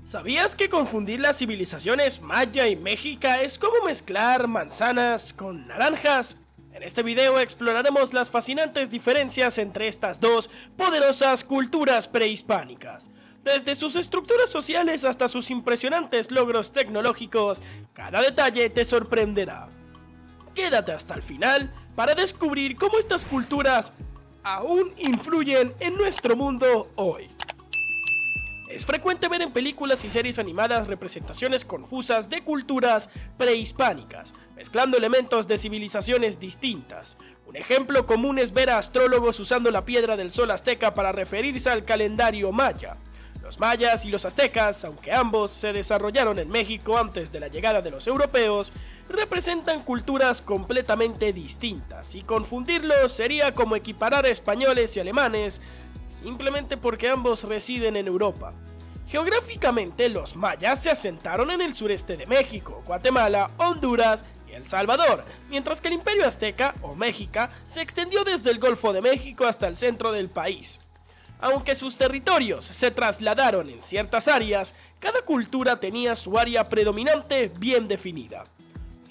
¿Sabías que confundir las civilizaciones maya y mexica es como mezclar manzanas con naranjas? En este video exploraremos las fascinantes diferencias entre estas dos poderosas culturas prehispánicas. Desde sus estructuras sociales hasta sus impresionantes logros tecnológicos, cada detalle te sorprenderá. Quédate hasta el final para descubrir cómo estas culturas aún influyen en nuestro mundo hoy. Es frecuente ver en películas y series animadas representaciones confusas de culturas prehispánicas, mezclando elementos de civilizaciones distintas. Un ejemplo común es ver a astrólogos usando la piedra del sol azteca para referirse al calendario maya. Los mayas y los aztecas, aunque ambos se desarrollaron en México antes de la llegada de los europeos, representan culturas completamente distintas, y confundirlos sería como equiparar a españoles y alemanes simplemente porque ambos residen en Europa. Geográficamente, los mayas se asentaron en el sureste de México, Guatemala, Honduras y El Salvador, mientras que el imperio azteca o mexica se extendió desde el Golfo de México hasta el centro del país. Aunque sus territorios se trasladaron en ciertas áreas, cada cultura tenía su área predominante bien definida.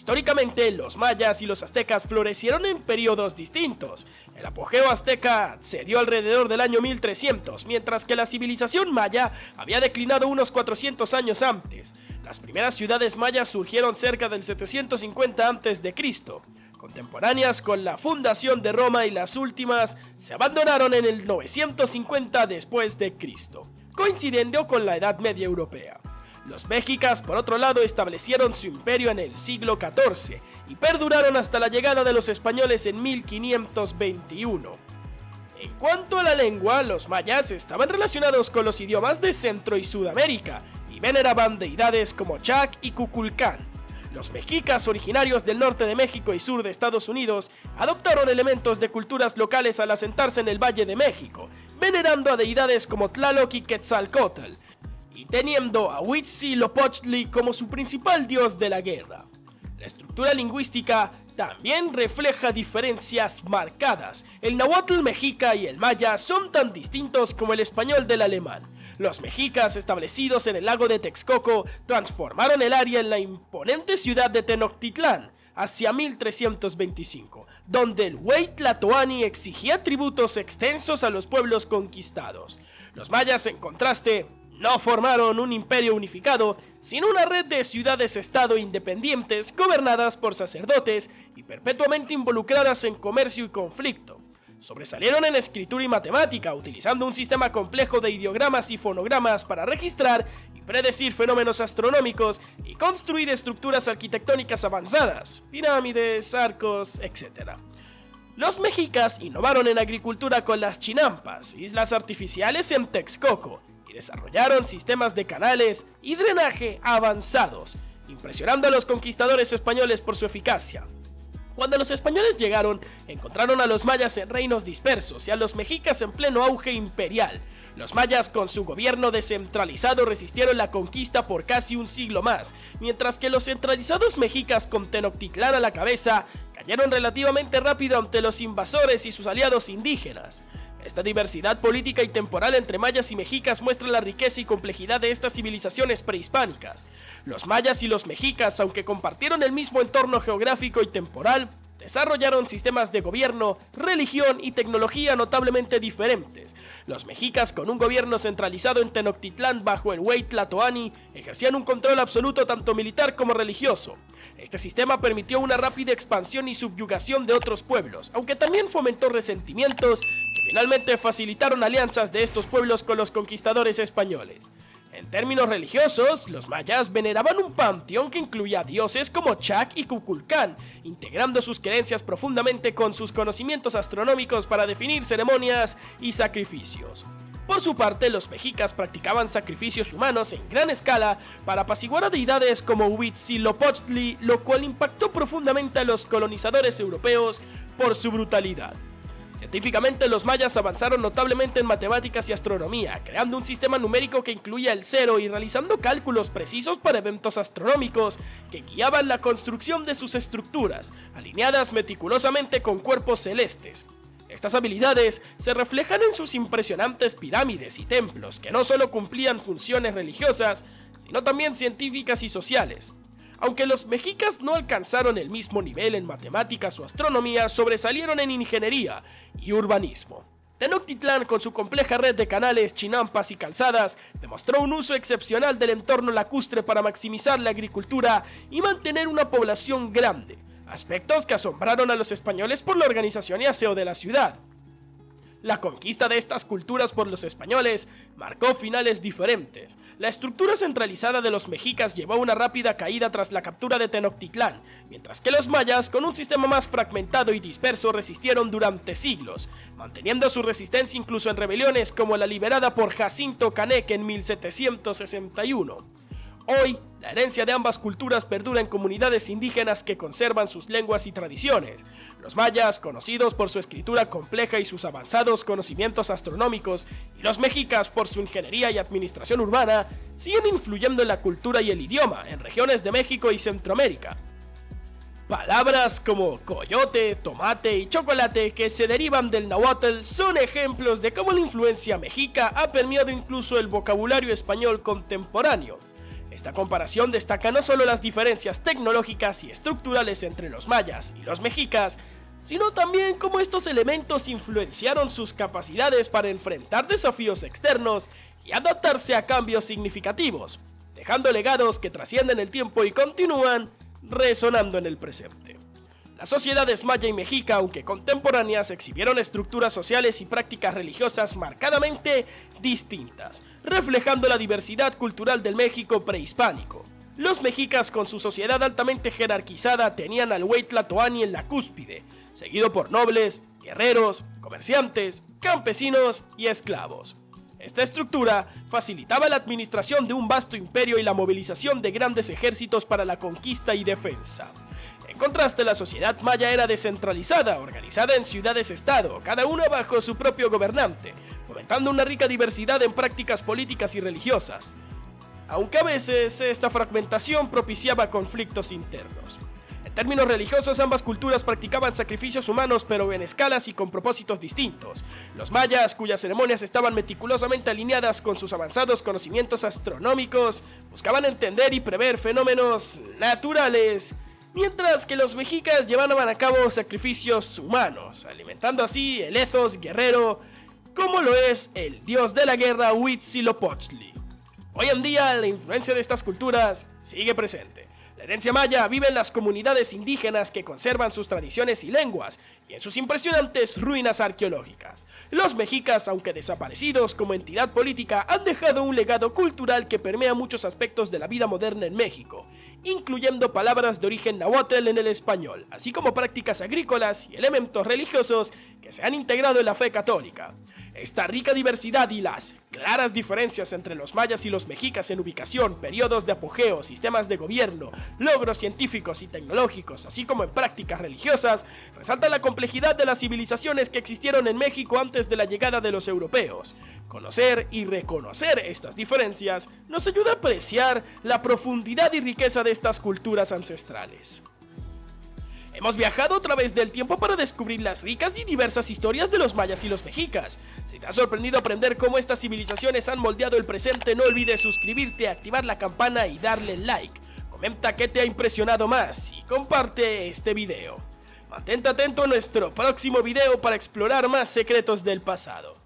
Históricamente, los mayas y los aztecas florecieron en periodos distintos. El apogeo azteca se dio alrededor del año 1300, mientras que la civilización maya había declinado unos 400 años antes. Las primeras ciudades mayas surgieron cerca del 750 a.C., contemporáneas con la fundación de Roma, y las últimas se abandonaron en el 950 después de Cristo, coincidiendo con la Edad Media europea. Los mexicas, por otro lado, establecieron su imperio en el siglo XIV y perduraron hasta la llegada de los españoles en 1521. En cuanto a la lengua, los mayas estaban relacionados con los idiomas de Centro y Sudamérica y veneraban deidades como Chac y Cuculcán. Los mexicas, originarios del norte de México y sur de Estados Unidos, adoptaron elementos de culturas locales al asentarse en el Valle de México, venerando a deidades como Tlaloc y Quetzalcóatl, y teniendo a Huitzilopochtli como su principal dios de la guerra. La estructura lingüística también refleja diferencias marcadas. El náhuatl mexica y el maya son tan distintos como el español del alemán. Los mexicas, establecidos en el lago de Texcoco, transformaron el área en la imponente ciudad de Tenochtitlán hacia 1325, donde el Huey Tlatoani exigía tributos extensos a los pueblos conquistados. Los mayas, en contraste, no formaron un imperio unificado, sino una red de ciudades-estado independientes gobernadas por sacerdotes y perpetuamente involucradas en comercio y conflicto. Sobresalieron en escritura y matemática, utilizando un sistema complejo de ideogramas y fonogramas para registrar y predecir fenómenos astronómicos y construir estructuras arquitectónicas avanzadas, pirámides, arcos, etc. Los mexicas innovaron en agricultura con las chinampas, islas artificiales en Texcoco, y desarrollaron sistemas de canales y drenaje avanzados, impresionando a los conquistadores españoles por su eficacia. Cuando los españoles llegaron, encontraron a los mayas en reinos dispersos y a los mexicas en pleno auge imperial. Los mayas, con su gobierno descentralizado, resistieron la conquista por casi un siglo más, mientras que los centralizados mexicas, con Tenochtitlán a la cabeza, cayeron relativamente rápido ante los invasores y sus aliados indígenas. Esta diversidad política y temporal entre mayas y mexicas muestra la riqueza y complejidad de estas civilizaciones prehispánicas. Los mayas y los mexicas, aunque compartieron el mismo entorno geográfico y temporal, desarrollaron sistemas de gobierno, religión y tecnología notablemente diferentes. Los mexicas, con un gobierno centralizado en Tenochtitlán bajo el Huey Tlatoani, ejercían un control absoluto tanto militar como religioso. Este sistema permitió una rápida expansión y subyugación de otros pueblos, aunque también fomentó resentimientos que finalmente facilitaron alianzas de estos pueblos con los conquistadores españoles. En términos religiosos, los mayas veneraban un panteón que incluía dioses como Chac y Cuculcán, integrando sus creencias profundamente con sus conocimientos astronómicos para definir ceremonias y sacrificios. Por su parte, los mexicas practicaban sacrificios humanos en gran escala para apaciguar a deidades como Huitzilopochtli, lo cual impactó profundamente a los colonizadores europeos por su brutalidad. Científicamente, los mayas avanzaron notablemente en matemáticas y astronomía, creando un sistema numérico que incluía el cero y realizando cálculos precisos para eventos astronómicos que guiaban la construcción de sus estructuras, alineadas meticulosamente con cuerpos celestes. Estas habilidades se reflejan en sus impresionantes pirámides y templos, que no solo cumplían funciones religiosas, sino también científicas y sociales. Aunque los mexicas no alcanzaron el mismo nivel en matemáticas o astronomía, sobresalieron en ingeniería y urbanismo. Tenochtitlán, con su compleja red de canales, chinampas y calzadas, demostró un uso excepcional del entorno lacustre para maximizar la agricultura y mantener una población grande, aspectos que asombraron a los españoles por la organización y aseo de la ciudad. La conquista de estas culturas por los españoles marcó finales diferentes. La estructura centralizada de los mexicas llevó a una rápida caída tras la captura de Tenochtitlán, mientras que los mayas, con un sistema más fragmentado y disperso, resistieron durante siglos, manteniendo su resistencia incluso en rebeliones como la liderada por Jacinto Canec en 1761. Hoy, la herencia de ambas culturas perdura en comunidades indígenas que conservan sus lenguas y tradiciones. Los mayas, conocidos por su escritura compleja y sus avanzados conocimientos astronómicos, y los mexicas por su ingeniería y administración urbana, siguen influyendo en la cultura y el idioma en regiones de México y Centroamérica. Palabras como coyote, tomate y chocolate, que se derivan del náhuatl, son ejemplos de cómo la influencia mexica ha permeado incluso el vocabulario español contemporáneo. Esta comparación destaca no solo las diferencias tecnológicas y estructurales entre los mayas y los mexicas, sino también cómo estos elementos influenciaron sus capacidades para enfrentar desafíos externos y adaptarse a cambios significativos, dejando legados que trascienden el tiempo y continúan resonando en el presente. Las sociedades maya y mexica, aunque contemporáneas, exhibieron estructuras sociales y prácticas religiosas marcadamente distintas, reflejando la diversidad cultural del México prehispánico. Los mexicas, con su sociedad altamente jerarquizada, tenían al Huey Tlatoani en la cúspide, seguido por nobles, guerreros, comerciantes, campesinos y esclavos. Esta estructura facilitaba la administración de un vasto imperio y la movilización de grandes ejércitos para la conquista y defensa. En contraste, la sociedad maya era descentralizada, organizada en ciudades-estado, cada una bajo su propio gobernante, fomentando una rica diversidad en prácticas políticas y religiosas, aunque a veces esta fragmentación propiciaba conflictos internos. En términos religiosos, ambas culturas practicaban sacrificios humanos, pero en escalas y con propósitos distintos. Los mayas, cuyas ceremonias estaban meticulosamente alineadas con sus avanzados conocimientos astronómicos, buscaban entender y prever fenómenos naturales, mientras que los mexicas llevaban a cabo sacrificios humanos, alimentando así el ethos guerrero, como lo es el dios de la guerra Huitzilopochtli. Hoy en día, la influencia de estas culturas sigue presente. La herencia maya vive en las comunidades indígenas que conservan sus tradiciones y lenguas, y en sus impresionantes ruinas arqueológicas. Los mexicas, aunque desaparecidos como entidad política, han dejado un legado cultural que permea muchos aspectos de la vida moderna en México, incluyendo palabras de origen náhuatl en el español, así como prácticas agrícolas y elementos religiosos que se han integrado en la fe católica. Esta rica diversidad y las claras diferencias entre los mayas y los mexicas en ubicación, periodos de apogeo, sistemas de gobierno, logros científicos y tecnológicos, así como en prácticas religiosas, resaltan la complejidad de las civilizaciones que existieron en México antes de la llegada de los europeos. Conocer y reconocer estas diferencias nos ayuda a apreciar la profundidad y riqueza de estas culturas ancestrales. Hemos viajado a través del tiempo para descubrir las ricas y diversas historias de los mayas y los mexicas. Si te ha sorprendido aprender cómo estas civilizaciones han moldeado el presente, no olvides suscribirte, activar la campana y darle like. Comenta qué te ha impresionado más y comparte este video. Mantente atento a nuestro próximo video para explorar más secretos del pasado.